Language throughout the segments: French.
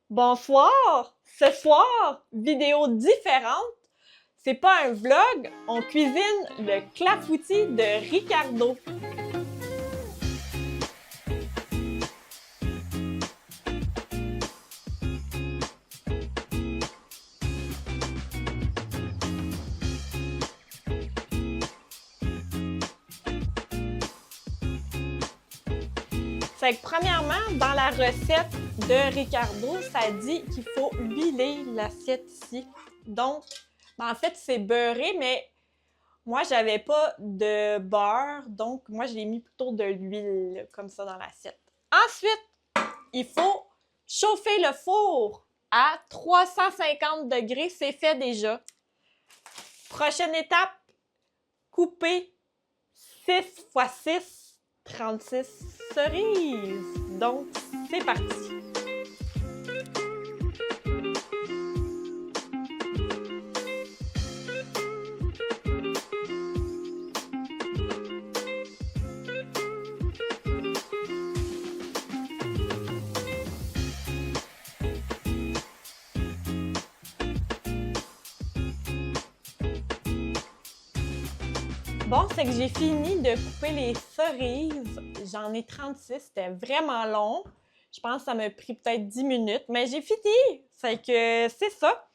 Bonsoir! Ce soir, vidéo différente. C'est pas un vlog, on cuisine le clafoutis de Ricardo. Fait que premièrement, dans la recette de Ricardo, ça dit qu'il faut huiler l'assiette ici. Donc, en fait, c'est beurré, mais moi, j'avais pas de beurre, donc moi, j'ai mis plutôt de l'huile comme ça dans l'assiette. Ensuite, il faut chauffer le four à 350 degrés, c'est fait déjà. Prochaine étape, couper 6 x 6, 36 cerises. Donc, c'est parti. Bon, c'est que j'ai fini de couper les cerises. J'en ai 36, c'était vraiment long. Je pense que ça m'a pris peut-être 10 minutes, mais j'ai fini! Fait que c'est ça.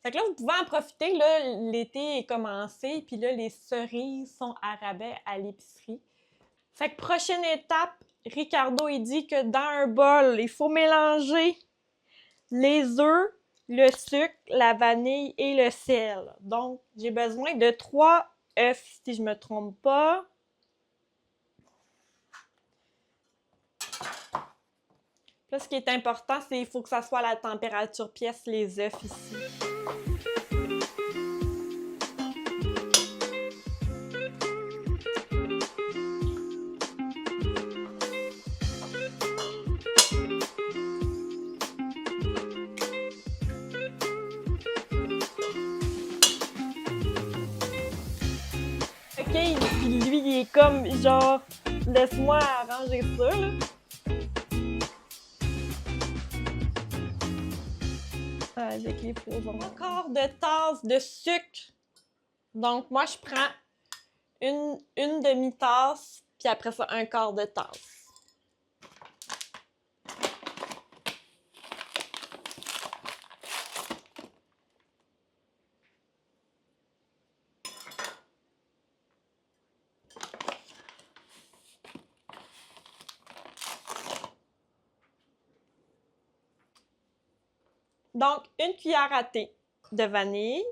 Fait que là, vous pouvez en profiter, là, l'été est commencé, puis là, les cerises sont à rabais à l'épicerie. Fait que prochaine étape, Ricardo, il dit que dans un bol, il faut mélanger les œufs, le sucre, la vanille et le sel. Donc, j'ai besoin de 3 œufs, si je me trompe pas. Là, ce qui est important, c'est qu'il faut que ça soit à la température pièce, les œufs ici. OK, puis lui, il est comme, genre, laisse-moi arranger ça, là. Avec les floisons. Encore de tasse de sucre. Donc, moi, je prends une demi-tasse, puis après ça, un quart de tasse. Donc, une cuillère à thé de vanille.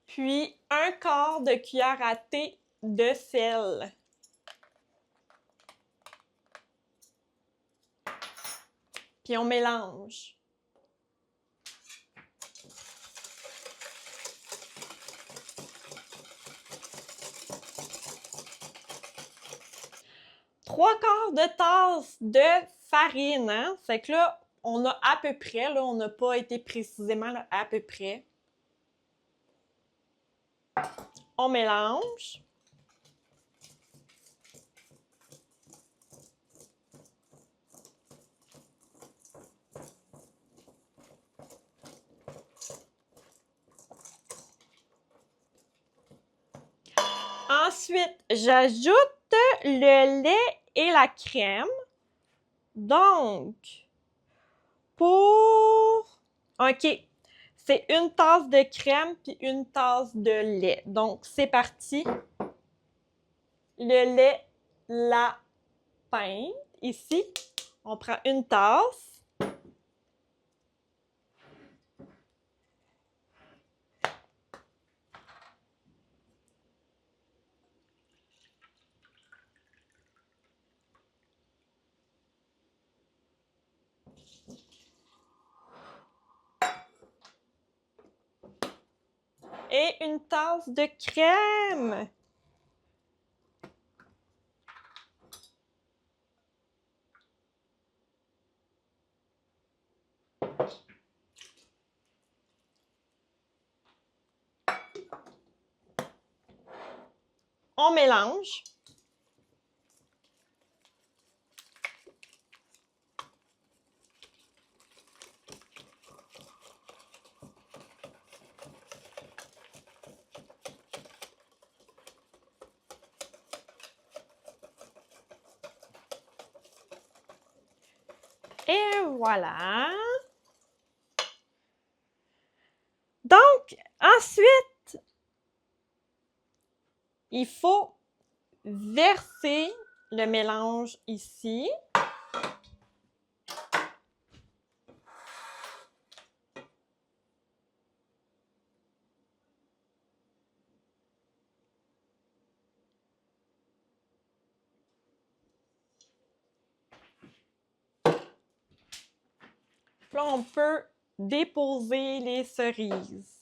Puis, un quart de cuillère à thé de sel. Puis, on mélange. Trois quarts de tasse de farine, hein? Fait que là, on a à peu près, là, on n'a pas été précisément là, à peu près. On mélange. Ensuite, j'ajoute le lait et la crème. Donc, OK, c'est une tasse de crème puis une tasse de lait. Donc, c'est parti. Le lait, la pinte. Ici, on prend une tasse. Et une tasse de crème. On mélange. Et voilà. Donc, ensuite, il faut verser le mélange ici. Là, on peut déposer les cerises.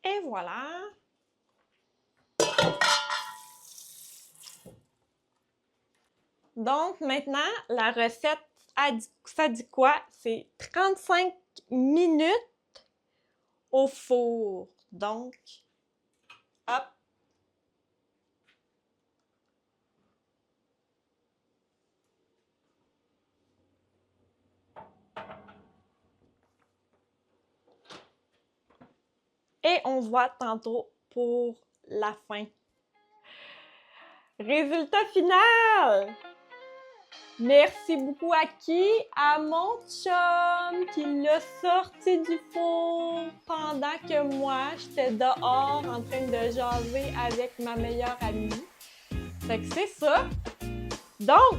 Et voilà. Donc, maintenant, la recette, ça dit quoi? C'est 35 minutes au four. Donc, hop. Et on se voit tantôt pour la fin. Résultat final! Merci beaucoup à qui? À mon chum qui l'a sorti du four pendant que moi, j'étais dehors en train de jaser avec ma meilleure amie. Fait que c'est ça. Donc,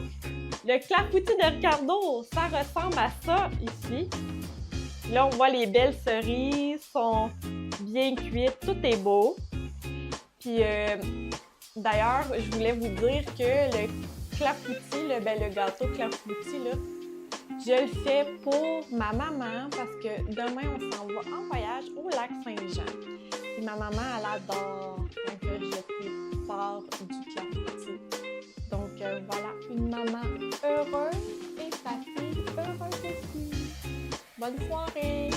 le clafoutis de Ricardo, ça ressemble à ça ici. Là, on voit les belles cerises sont bien cuites, tout est beau. Puis, d'ailleurs, je voulais vous dire que le clafoutis, le gâteau clafoutis, là, je le fais pour ma maman parce que demain, on s'en va en voyage au lac Saint-Jean. Et ma maman, elle adore quand je prépare du clafoutis. Donc, voilà, une maman heureuse et sa fille heureuse aussi. Bonne soirée!